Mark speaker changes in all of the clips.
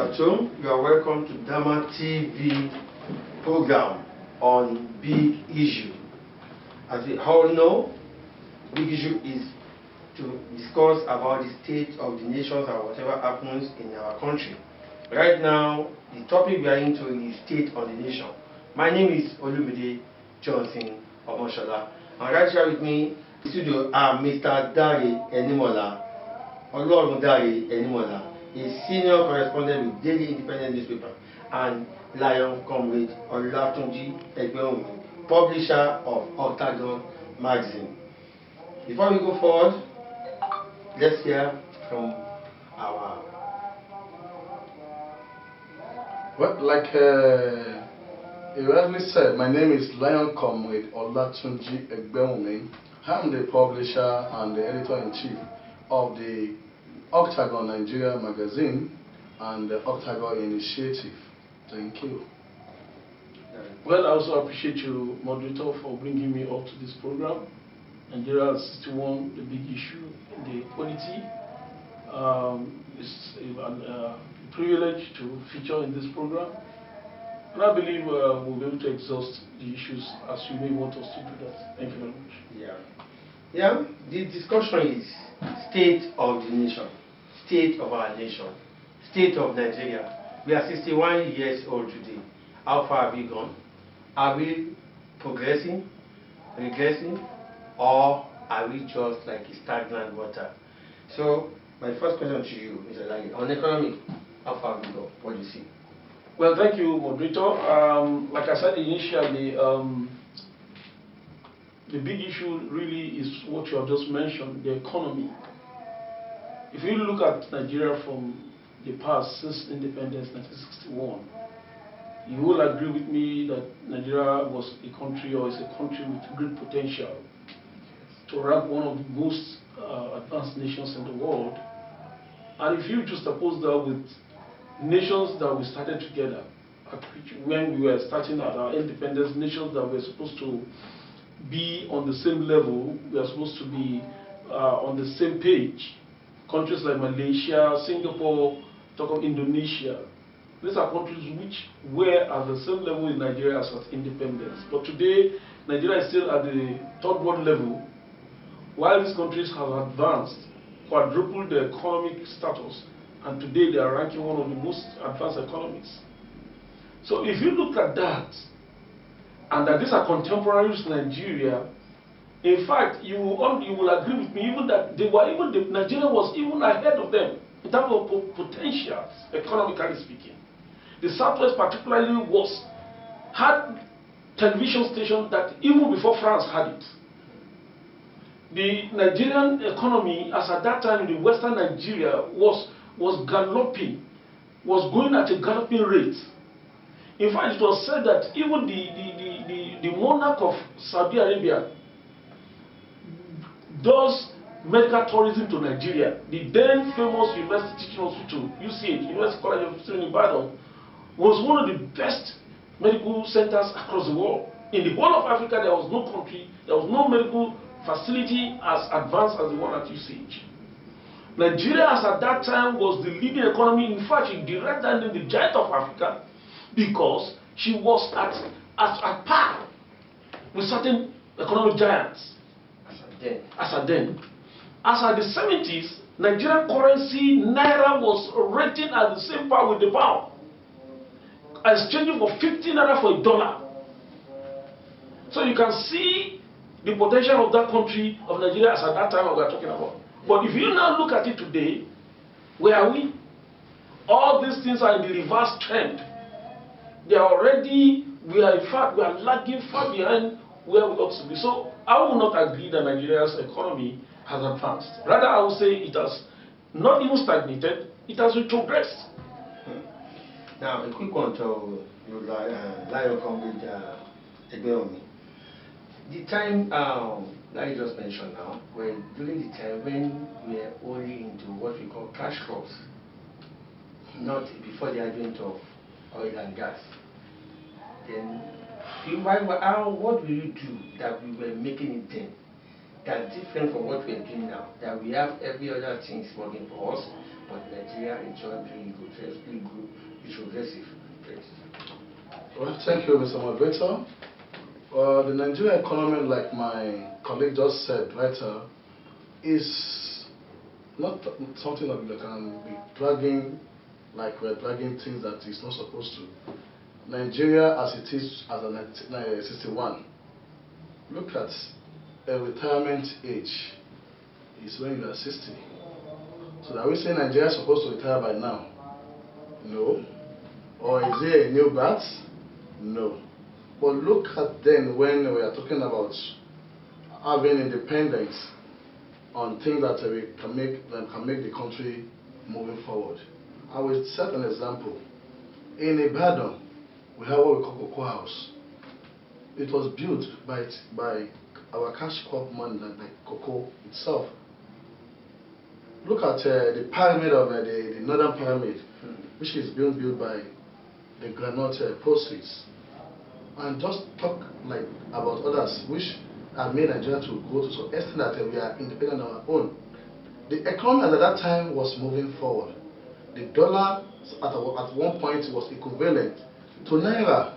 Speaker 1: at home, you are welcome to Dama TV program on Big Issue. As we all know, Big Issue is to discuss about the state of the nations and whatever happens in our country. Right now, the topic we are into is state of the nation. My name is Olumide Johnson Omoshola. And right here with me in the studio are Mr. Dare Enimola, Olorun Dare Enimola, a senior correspondent with Daily Independent newspaper, and Lion Comrade Olatunji Egbeomi, publisher of Octagon magazine. Before we go forward, let's hear from our...
Speaker 2: Well, like you rightly said, my name is Lion Comrade Olatunji Egbeomi. I'm the publisher and the editor-in-chief of the Octagon Nigeria magazine and the Octagon Initiative. Thank you.
Speaker 3: Well, I also appreciate you, moderator, for bringing me up to this program. Nigeria 61, the big issue, the equality. It's a privilege to feature in this program. And I believe we'll be able to exhaust the issues as you may want us to do that. Thank you very much.
Speaker 1: Yeah, the discussion is state of the nation, state of our nation, state of Nigeria. We are 61 years old today. How far have we gone? Are we progressing, regressing, or are we just like a stagnant water? So, my first question to you, Mr. Lange, on economy, how far have we gone? What do you see?
Speaker 3: Well, thank you, moderator. Like I said initially, the big issue really is what you have just mentioned, the economy. If you look at Nigeria from the past, since independence 1961, you will agree with me that Nigeria was a country, or is a country with great potential to rank one of the most advanced nations in the world. And if you just oppose that with nations that we started together, when we were starting at our independence, nations that were supposed to be on the same level, we are supposed to be on the same page. Countries like Malaysia, Singapore, talk of Indonesia. These are countries which were at the same level in Nigeria as at independence. But today, Nigeria is still at the third world level, while these countries have advanced, quadrupled their economic status, and today they are ranking one of the most advanced economies. So if you look at that, and that these are contemporaries to Nigeria, in fact, you will agree with me even that Nigeria was even ahead of them in terms of potentials, economically speaking. The Southwest particularly had television stations that even before France had it. The Nigerian economy, as at that time in the Western Nigeria, was galloping, was going at a galloping rate. In fact, it was said that even the monarch of Saudi Arabia does medical tourism to Nigeria. The then famous University Teaching Hospital, UCH, University College of Medicine in Ibadan, was one of the best medical centers across the world. In the whole of Africa, there was no country, there was no medical facility as advanced as the one at UCH. Nigeria, as at that time, was the leading economy. In fact, she derived that name, the giant of Africa, because she was at par with certain economic giants. As at then. As at the 70s, Nigerian currency, Naira, was rated at the same par with the pound, exchanging for 50 Naira for $1. So you can see the potential of that country, of Nigeria, as at that time we are talking about. But if you now look at it today, where are we? All these things are in the reverse trend. They are already, we are lagging far behind where we ought to be. So I will not agree that Nigeria's economy has advanced. Rather, I will say it has not even stagnated, it has retrogressed.
Speaker 1: Now, a quick one to Lion Comrade Egbeomi. The time that you just mentioned now, during the time when we were only into what we call cash crops, not before the advent of oil and gas, then what will you do that we were making it then? That's different from what we're doing now. That we have every other thing working for us. but Nigeria is just doing good, just doing good, it's progressive.
Speaker 2: Well, thank you, Mr. Moderator. The Nigerian economy, like my colleague just said right is not something that we can be dragging like we're dragging things that is not supposed to. Nigeria as it is as a 1961, look at a retirement age is when you are 60. So are we saying Nigeria is supposed to retire by now? No. Or is there a new birth? No. But look at then when we are talking about having independence on things that we can make the country moving forward. I will set an example. In Ibadan, we have what we call Cocoa House. It was built by our cash crop man, like cocoa itself. Look at the pyramid of the northern pyramid, which is being built by the granite proceeds. And just talk like about others which have made Nigeria to go to some extent that we are independent on our own. The economy at that time was moving forward. The dollar at one point was equivalent to Naira.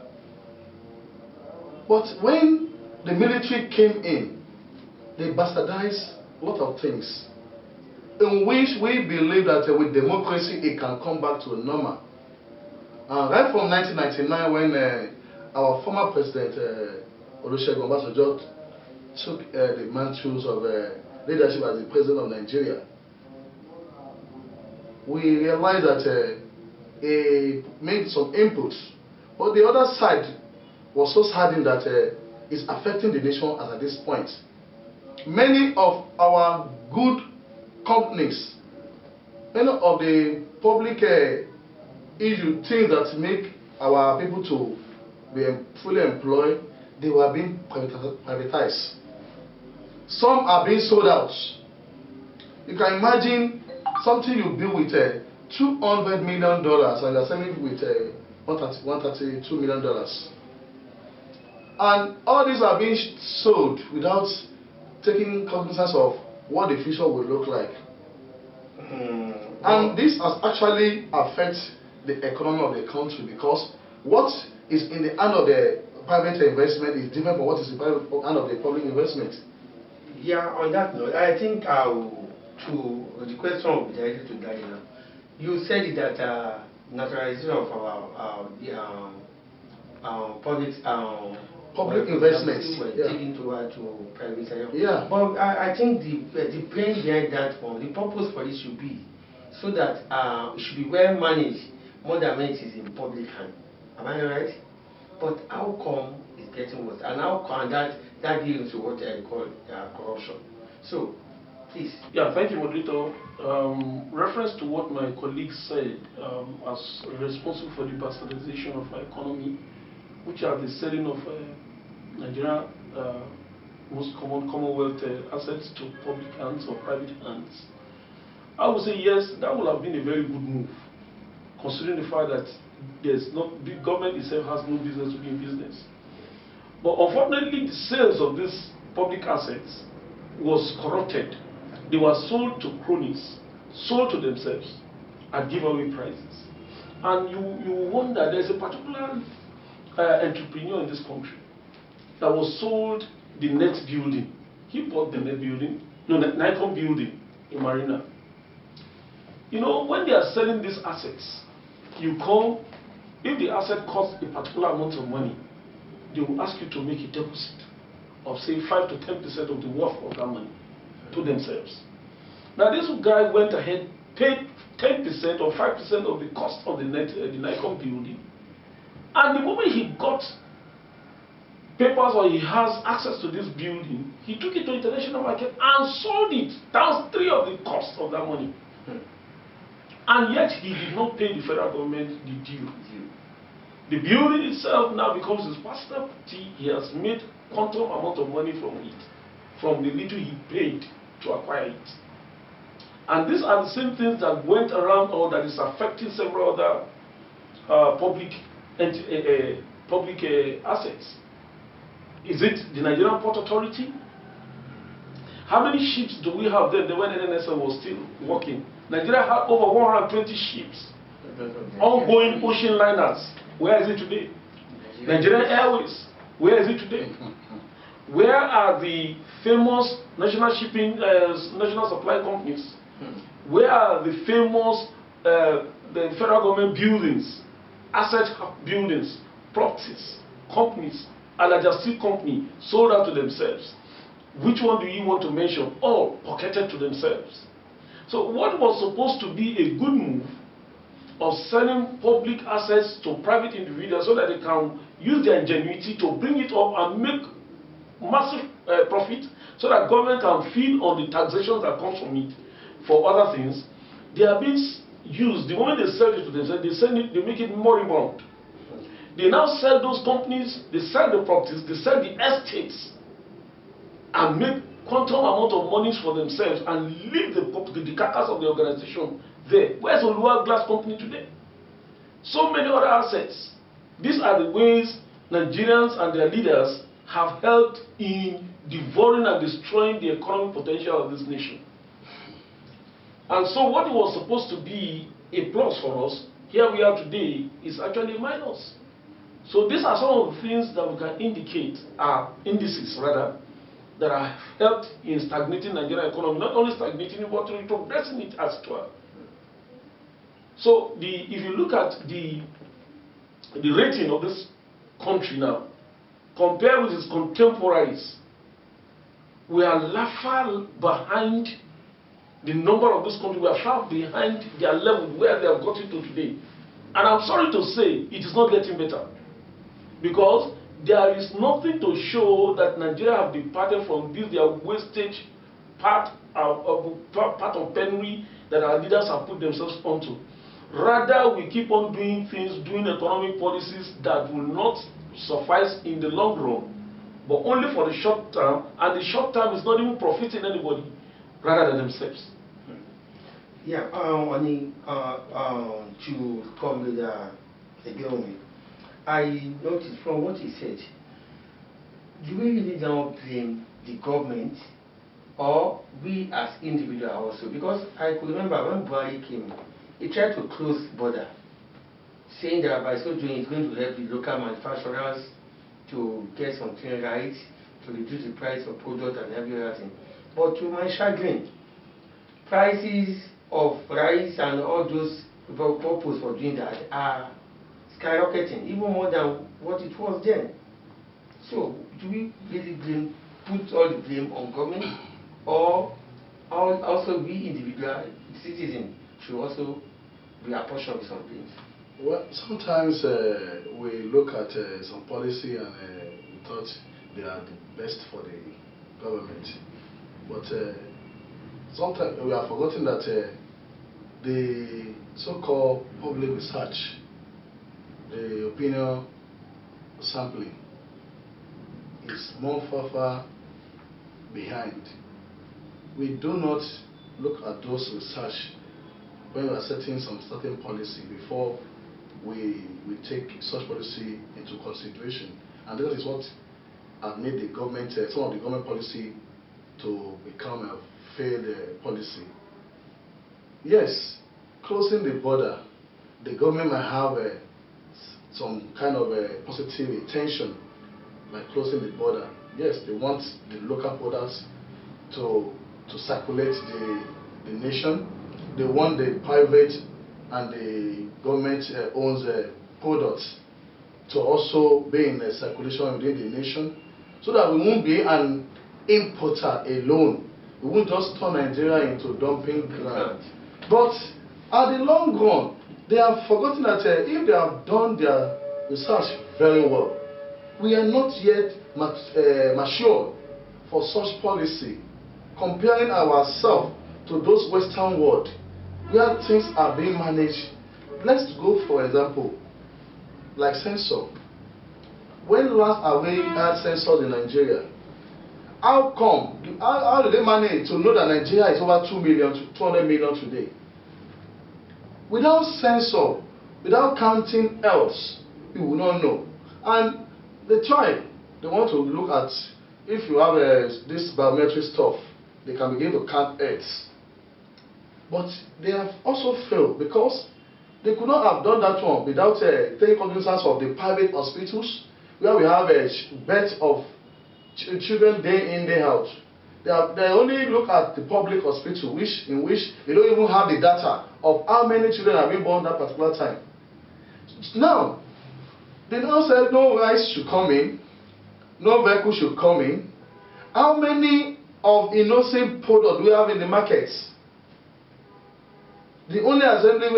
Speaker 2: But when the military came in, they bastardized a lot of things, in which we believe that with democracy it can come back to normal. Right from 1999, when our former president, Olusegun Obasanjo, took the mantles of leadership as the president of Nigeria, we realized that he made some inputs, but the other side was so saddened that it's affecting the nation as at this point. Many of our good companies, many of the public issue things that make our people to be fully employed, they were being privatized. Some are being sold out. You can imagine something you build with $200 million and you're selling it with $132 million. And all these are being sold without taking cognizance of what the future will look like. And this has actually affected the economy of the country, because what is in the hand of the private investment is different from what is in the hand of the public investment.
Speaker 1: Yeah, on that note, I think to the question will be directed to Daniel. You said that naturalization of our public
Speaker 2: investments
Speaker 1: were taken to private sector.
Speaker 2: Yeah.
Speaker 1: But I think the plan behind that one, the purpose for it should be so that it should be well managed more than when it is in public hand. Am I right? But how come it's getting worse? And how come that deals with what I call corruption? So, please.
Speaker 3: Yeah, thank you, Moderator. Reference to what my colleague said, as responsible for the bastardization of our economy, which are the selling of Nigeria most common Commonwealth assets to public hands or private hands. I would say yes, that would have been a very good move, considering the fact that the government itself has no business to be in business. But unfortunately, the sales of these public assets was corrupted. They were sold to cronies, sold to themselves at giveaway prices. And you wonder, there's a particular entrepreneur in this country that was sold the net building. He bought the net building, no, Nikon building in Marina. You know, when they are selling these assets, you call, if the asset costs a particular amount of money, they will ask you to make a deposit of say 5 to 10% of the worth of that money to themselves. Now this guy went ahead, paid 10% or 5% of the cost of the Nikon building, and the moment he got papers or he has access to this building, he took it to international market and sold it. That was 3 of the cost of that money. And yet he did not pay the federal government the due. The building itself now becomes his personal property. He has made quantum amount of money from it, from the little he paid to acquire it. And these are the same things that went around or that is affecting several other public assets. Is it the Nigerian Port Authority? How many ships do we have there when NNSL was still working? Nigeria had over 120 ships, ongoing ocean liners. Where is it today? Nigerian Airways. Where is it today? Where are the famous national shipping, national supply companies? Where are the famous the federal government buildings, asset buildings, properties, companies, Alajasi company sold out to themselves? Which one do you want to mention? All pocketed to themselves. So what was supposed to be a good move of selling public assets to private individuals so that they can use their ingenuity to bring it up and make massive profit so that government can feed on the taxation that comes from it for other things, they are being used. The moment they sell it to themselves, they sell it, they make it moribund. They now sell those companies, they sell the properties, they sell the estates, and make quantum amount of monies for themselves and leave the carcass of the organization there. Where's Oluwa Glass Company today? So many other assets. These are the ways Nigerians and their leaders have helped in devouring and destroying the economic potential of this nation. And so what was supposed to be a plus for us, here we are today, is actually a minus. So these are some of the things that we can indicate, indices rather, that have helped in stagnating Nigerian economy, not only stagnating but retrogressing it as well. So if you look at the rating of this country now, compared with its contemporaries, we are far behind the number of this country. We are far behind their level where they have gotten to today. And I'm sorry to say, it is not getting better. Because there is nothing to show that Nigeria have departed from this their wastage part of penury that our leaders have put themselves onto. Rather, we keep on doing things, doing economic policies that will not suffice in the long run, but only for the short term, and the short term is not even profiting anybody rather than themselves.
Speaker 1: Yeah, to come with Egeomi, I noticed from what he said, do we really now blame the government or we as individuals also? Because I could remember when Buhari came, he tried to close border, saying that by so doing it's going to help the local manufacturers to get some clean rights, to reduce the price of product and every other thing. But to my chagrin, prices of rice and all those purpose for doing that are skyrocketing, even more than what it was then. So, do we really put all the blame on government, or also we individual citizens should also be apportioned with some things?
Speaker 2: Well, sometimes we look at some policy and we thought they are the best for the government, but sometimes we have forgotten that the so-called public research, the opinion sampling, is more far behind. We do not look at those research when we are setting some certain policy before we take such policy into consideration. And that is what has made the government, some of the government policy to become a failed policy. Yes, closing the border, the government might have some kind of a positive intention by closing the border. Yes, they want the local products to circulate the nation. They want the private and the government owns products to also be in circulation within the nation, so that we won't be an importer alone. We won't just turn Nigeria into dumping ground. But at the long run, they have forgotten that if they have done their research very well, we are not yet mature for such policy. Comparing ourselves to those Western world, where things are being managed. Let's go, for example, like censor. When last have we had censors in Nigeria? How come? How do they manage to know that Nigeria is over 200 million today? Without censor, without counting else, you will not know. And they try. They want to look at, if you have this biometric stuff, they can begin to count heads. But they have also failed because they could not have done that one without taking cognizance of the private hospitals where we have a birth of children day in, day out. They only look at the public hospital in which they don't even have the data of how many children have been born that particular time. Now, they now said no rice should come in, no vehicle should come in. How many of innocent products do we have in the markets? The only assembly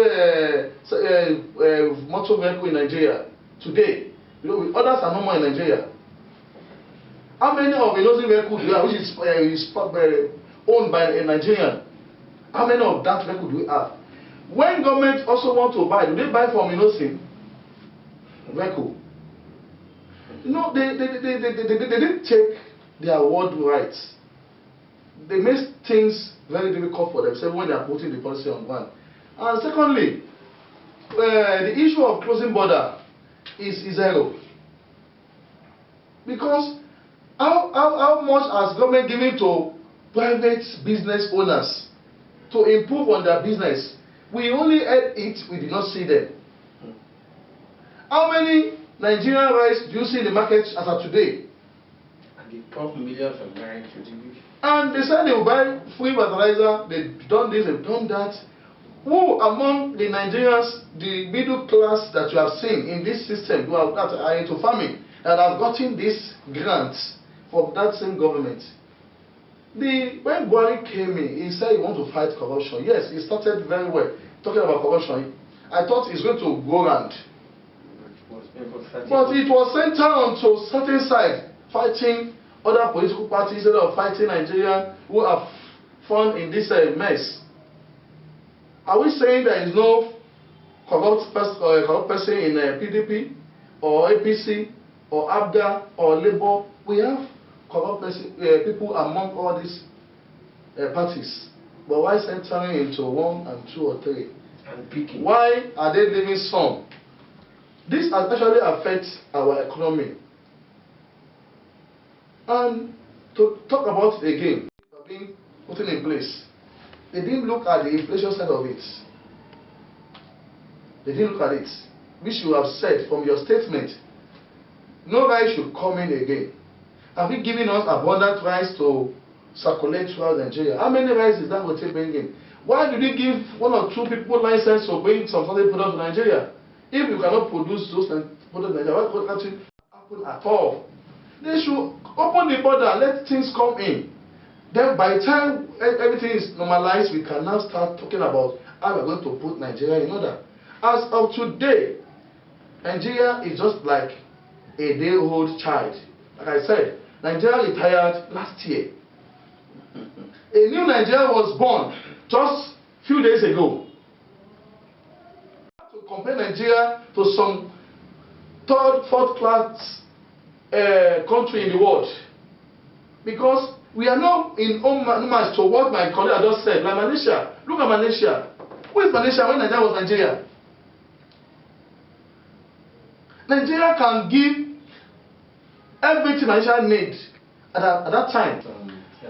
Speaker 2: motor vehicle in Nigeria today, others are no more in Nigeria. How many of innocent vehicles do we have, which is owned by a Nigerian? How many of that vehicle do we have? When government also want to buy, do they buy from innocent vehicle? No, they didn't take their word right. They make things very difficult for themselves when they are putting the policy on ground. And secondly, the issue of closing border is zero. Because how much has government given to private business owners to improve on their business? We only heard it, we did not see them. How many Nigerian rice do you see in the market as of today?
Speaker 1: And they pump millions of naira into the week.
Speaker 2: And they said they will buy free fertilizer, they've done this, they've done that. Who among the Nigerians, the middle class that you have seen in this system that are into farming, that have gotten this grants from that same government? When Buhari came in, he said he wants to fight corruption. Yes, he started very well talking about corruption. I thought he's going to go round. But it was centered on to certain side, fighting other political parties instead of fighting Nigeria who are found in this mess. Are we saying there is no corrupt person in PDP or APC or ABGA or Labour? We have corrupt people among all these parties. But why centering into 1 and 2 or 3?
Speaker 1: And picking.
Speaker 2: Why are they leaving some? This especially affects our economy. And to talk about it again, being put in place, they didn't look at the inflation side of it. They didn't look at it, which you have said from your statement. No rice should come in again. Have you given us abundant rice to circulate throughout Nigeria? How many rice is that going to bring in? Why did you give 1 or 2 people license to bring some certain products to Nigeria? If you cannot produce those products in Nigeria, what could actually happen at all? They should open the border and let things come in. Then by the time everything is normalized, we can now start talking about how we're going to put Nigeria in order. As of today, Nigeria is just like a day-old child. Like I said, Nigeria retired last year. A new Nigeria was born just a few days ago. To compare Nigeria to some 3rd, 4th class country in the world. Because we are not in homage to what my colleague just said. Like Malaysia. Look at Malaysia. Who is Malaysia when Nigeria was Nigeria? Nigeria can give everything Malaysia needs at that time.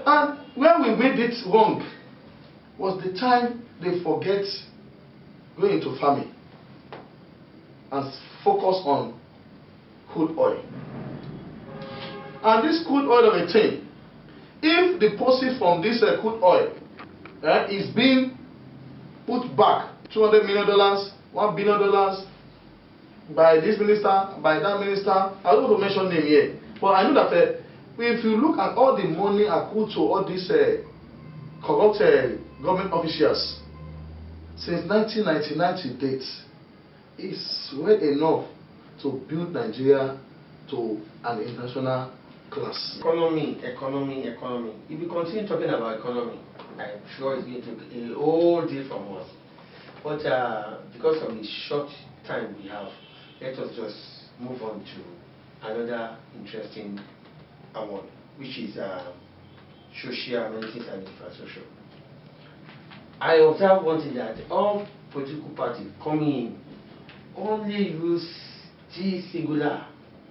Speaker 2: And where we made it wrong was the time they forget going into farming and focus on crude oil. And this crude oil of a thing, if the proceeds from this crude oil is being put back, $200 million, $1 billion, by this minister, by that minister, I don't want to mention name here, but I know that if you look at all the money accrued to all these corrupt government officials since 1999 to date, it's well enough to build Nigeria to an international class.
Speaker 1: Economy. If you continue talking about economy, I'm sure it's going to take a whole day from us. But because of the short time we have, let us just move on to another interesting award, which is social amenities and infrastructure. I observe one thing, that all political parties coming in only use this singular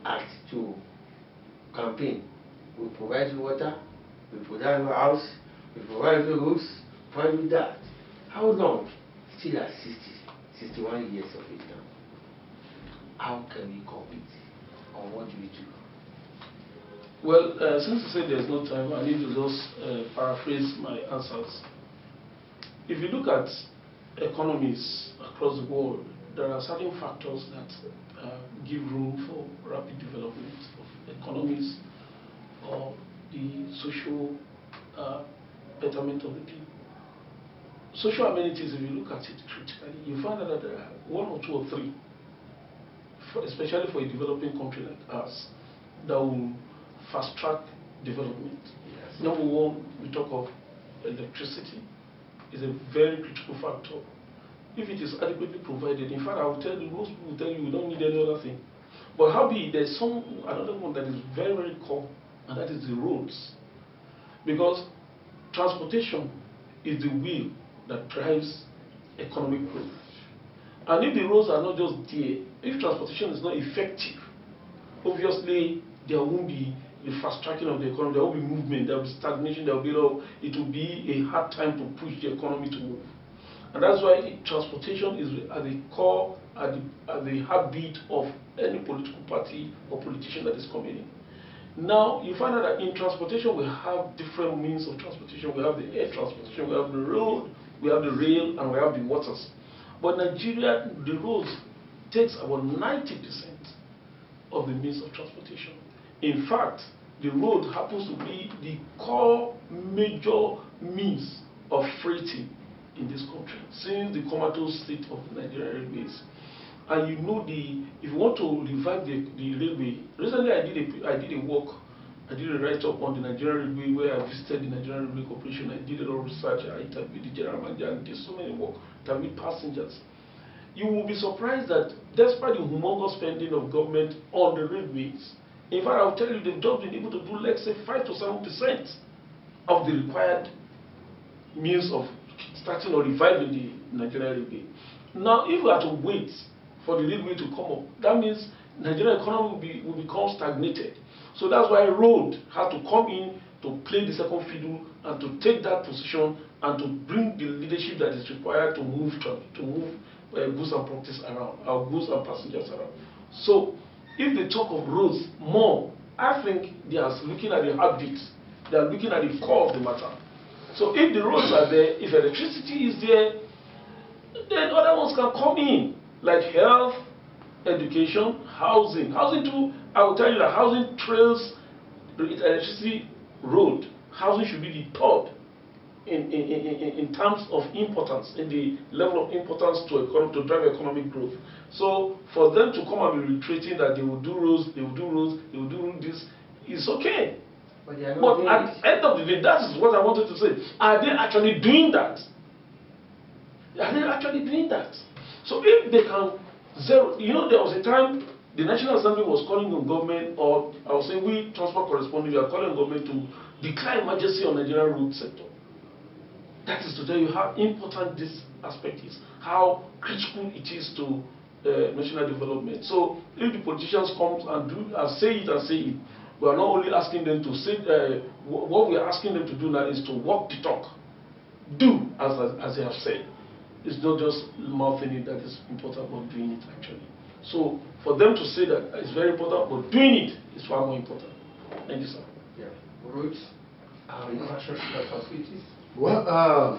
Speaker 1: act to campaign. We provide you water, we provide you a house, we provide you roofs, provide you that. How long? Still at 61 years of age now. How can we compete? Or what do we do?
Speaker 3: Well, since you said there's no time, I need to just paraphrase my answers. If you look at economies across the world, there are certain factors that give room for rapid development of economies or the social betterment of the people. Social amenities, if you look at it critically, you find out that there are one or two or three, especially for a developing country like ours, that will fast-track development.
Speaker 1: Yes.
Speaker 3: Number one, we talk of electricity. It's a very critical factor. If it is adequately provided, in fact, I will tell you, most people will tell you we don't need any other thing. But there's another one that is very, very core, and that is the roads. Because transportation is the wheel that drives economic growth. And if the roads are not just there, if transportation is not effective, obviously there won't be the fast tracking of the economy, there will be movement, there will be stagnation, it will be a hard time to push the economy to move. And that's why transportation is at the core, at the heartbeat of any political party or politician that is coming in. Now, you find out that in transportation we have different means of transportation. We have the air transportation, we have the road, we have the rail, and we have the waters. But Nigeria, the roads takes about 90% of the means of transportation. In fact, the road happens to be the core major means of freighting in this country, since the comatose state of the Nigerian railways. And you know, if you want to revive the railway, recently I did a write-up on the Nigerian railway where I visited the Nigerian Railway Corporation. I did a lot of research. I interviewed the general manager and did so many work, interviewed passengers. You will be surprised that despite the humongous spending of government on the railways, in fact, I'll tell you, they've just been able to do, let's say, 5 to 7% of the required means of starting or reviving the Nigerian railway. Now, if we are to wait for the railway to come up, that means Nigerian economy will become stagnated. So that's why road had to come in to play the second fiddle and to take that position and to bring the leadership that is required to move goods and properties around, our goods and passengers around. So if they talk of roads more, I think they are looking at the heartbeat. They are looking at the core of the matter. So if the roads are there, if electricity is there, then other ones can come in, like health, education, housing. Housing too, I will tell you that housing trails the electricity road. Housing should be the third in terms of importance, in the level of importance to drive economic growth. So for them to come and be reiterating that they will do roads, they will do roads, they will do this, it's okay.
Speaker 1: But they are not
Speaker 3: But
Speaker 1: doing
Speaker 3: at the end of the day, that is what I wanted to say. Are they actually doing that? Are they actually doing that? So if they can zero, you know, there was a time the National Assembly was calling on government, or I was saying we transport correspondents, we are calling on government to declare emergency on the Nigerian road sector. That is to tell you how important this aspect is, how critical it is to national development. So if the politicians come and say it, we are not only asking them to say, what we are asking them to do now is to walk the talk. Do as they have said. It's not just mouthing it that is important, but doing it actually. So for them to say that it's very important, but doing it is far more important. Thank you, sir.
Speaker 1: Yeah. Roads, infrastructure facilities.
Speaker 2: Well,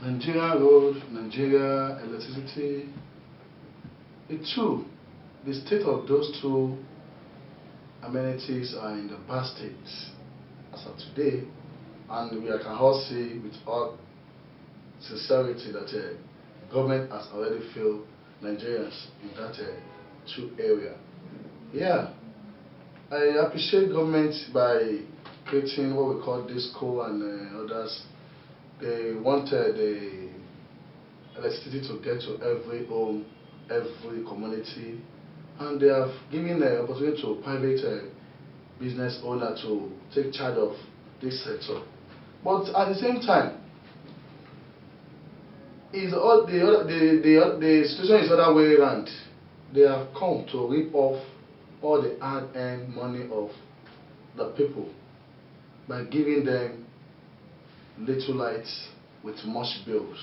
Speaker 2: Nigeria road, Nigeria electricity, it's true. The state of those two amenities are in the bad states as of today, and we can all see with all sincerity that government has already failed Nigerians in that two area. Yeah, I appreciate government by creating what we call DISCO and others. They wanted the electricity to get to every home, every community, and they have given the opportunity to private business owner to take charge of this sector. But at the same time, the situation is the other way around. They have come to rip off all the hard-earned money of the people by giving them little lights with much bills.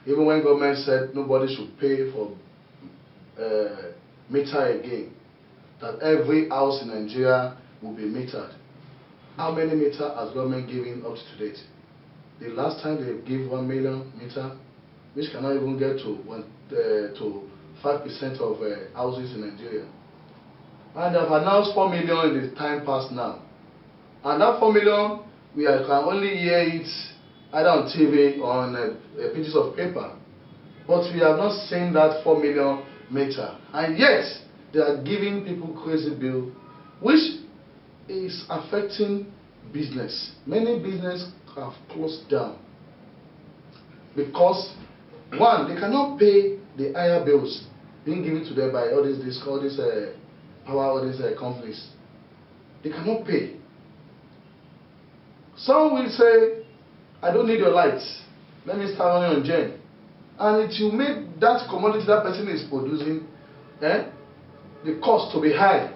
Speaker 2: Even when government said nobody should pay for meter again, that every house in Nigeria will be metered. How many meter has government given up to date? The last time they gave 1 million meter, which cannot even get to 5% of houses in Nigeria. And they have announced 4 million in the time past now. And that 4 million, we can only hear it either on TV or on pages of paper. But we have not seen that 4 million meter. And yet, they are giving people crazy bill, which is affecting business. Many businesses have closed down because, one, they cannot pay the higher bills being given to them by all these companies. They cannot pay. Some will say, I don't need your lights. Let me start running on gen. And it will make that commodity that person is producing, the cost to be high.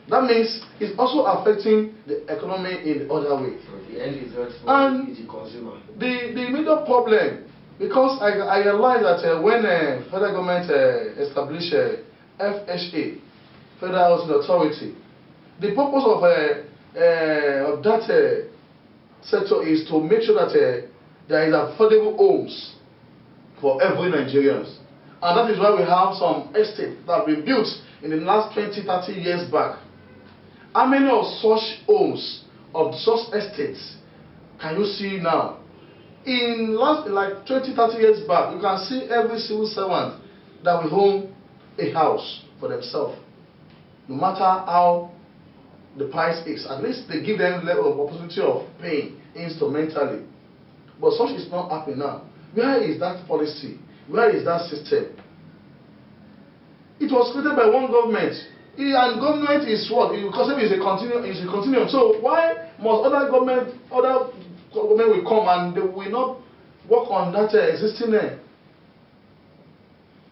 Speaker 2: That means it's also affecting the economy in the other way.
Speaker 1: So the end result is the consumer.
Speaker 2: The major problem, because I realized that when federal government established FHA, Federal Housing Authority, the purpose of that sector is to make sure that there is affordable homes for every Nigerian. And that is why we have some estates that have been built in the last 20-30 years back. How many of such homes, of such estates, can you see now? In last like 20-30 years back, you can see every civil servant that will own a house for themselves. No matter how the price is, at least they give them level of opportunity of paying instrumentally. But such is not happening now. Where is that policy? Where is that system? It was created by one government. And government is what? Because it is a continuum. So why must other government will come and they will not work on that existing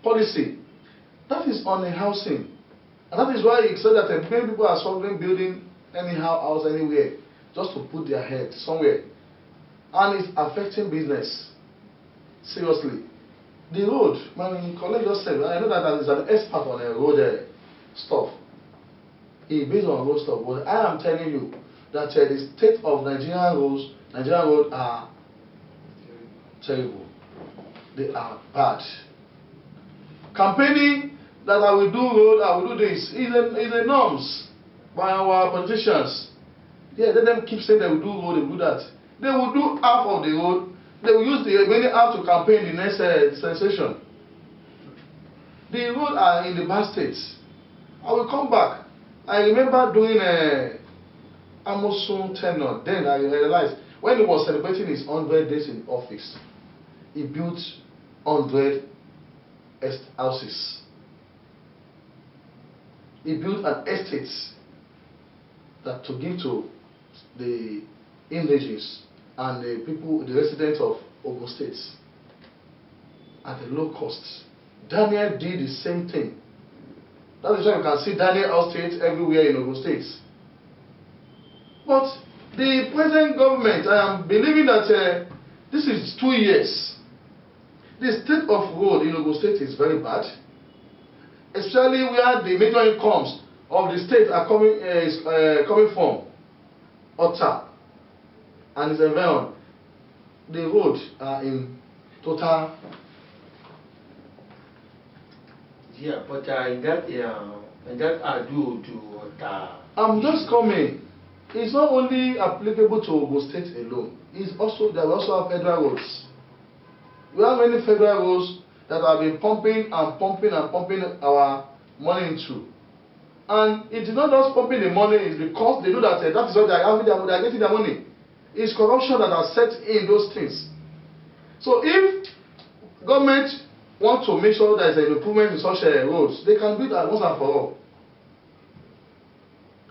Speaker 2: policy? That is on the housing. And that is why he said that many people are struggling building anyhow house anywhere, just to put their head somewhere. And it's affecting business. Seriously. The road, my colleague just said, I know that is an expert on road stuff. He based on road stuff, but I am telling you that the state of Nigerian roads are terrible. They are bad. Campaigning that I will do road, I will do this, is a norms by our politicians. Yeah, let them keep saying they will do road, they will do that. They will do half of the road. They will use the remaining half to campaign the next sensation. The roads are in the bad states. I will come back. I remember doing Amosun tenure. Then I realized when he was celebrating his 100 days in office, he built 100 houses. He built an estate that to give to the indigenous and the people, the residents of Ogun State at a low cost. Daniel did the same thing. That is why you can see Daniel Estate everywhere in Ogun State. But the present government, I am believing that this is 2 years. The state of road in Ogun State is very bad, especially where the major incomes of the state are coming from Ota and its environment. The roads are in total.
Speaker 1: Yeah, but in that ado to
Speaker 2: I'm just coming. It's not only applicable to Ogun State alone. It's also there are also federal roads. We have many federal roads that have been pumping our money into. And it is not just pumping the money, it's because they know that that is what they are getting their money. It's corruption that has set in those things. So if government wants to make sure there is an improvement in such roads, they can do that once and for all.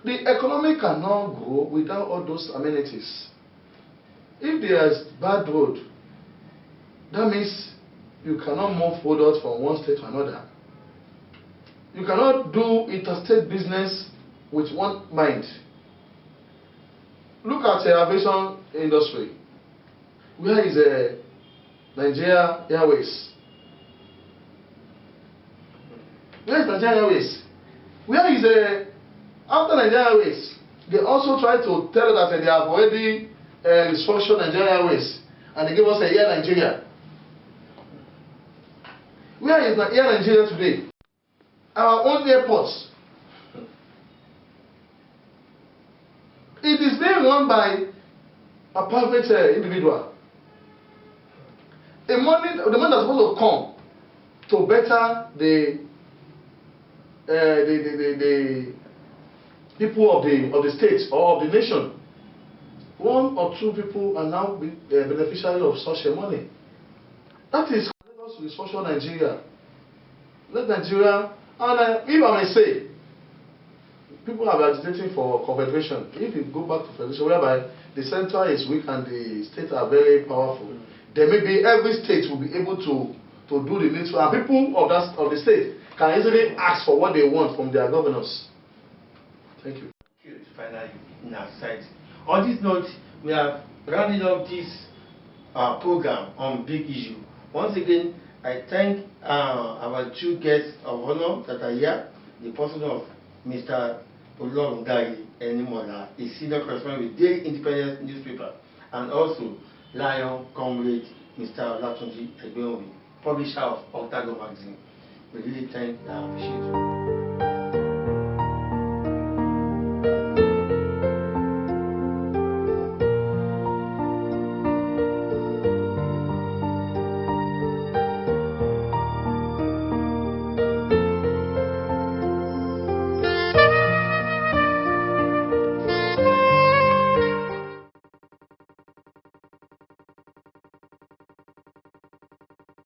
Speaker 2: The economy cannot grow without all those amenities. If there is bad road, that means you cannot move forward from one state to another. You cannot do interstate business with one mind. Look at the aviation industry. Where is Nigeria Airways? Where is Nigeria Airways? Where is after Nigeria Airways? They also try to tell us that they have already restructured Nigeria Airways, and they give us a Air Nigeria. Where is Air Nigeria today? Our own airports. It is being run by a private individual. The money that's supposed to come to better the people of the state or of the nation. One or two people are now beneficiaries of such a money. That is restructure Nigeria. Let Nigeria, and if I may say, people are agitating for confederation. If you go back to federation, whereby the center is weak and the states are very powerful, then maybe every state will be able to do the needful, and people of the state can easily ask for what they want from their governors. Thank you.
Speaker 1: Finally, in our side. On this note, we are rounding up this program on big issue. Once again, I thank our two guests of honor that are here, the person of Mr. Olorungari Enimola, a senior correspondent with Daily Independence newspaper, and also Lion Comrade Mr. Olatunji Egbeomi, publisher of Octagon magazine. We really thank and appreciate you.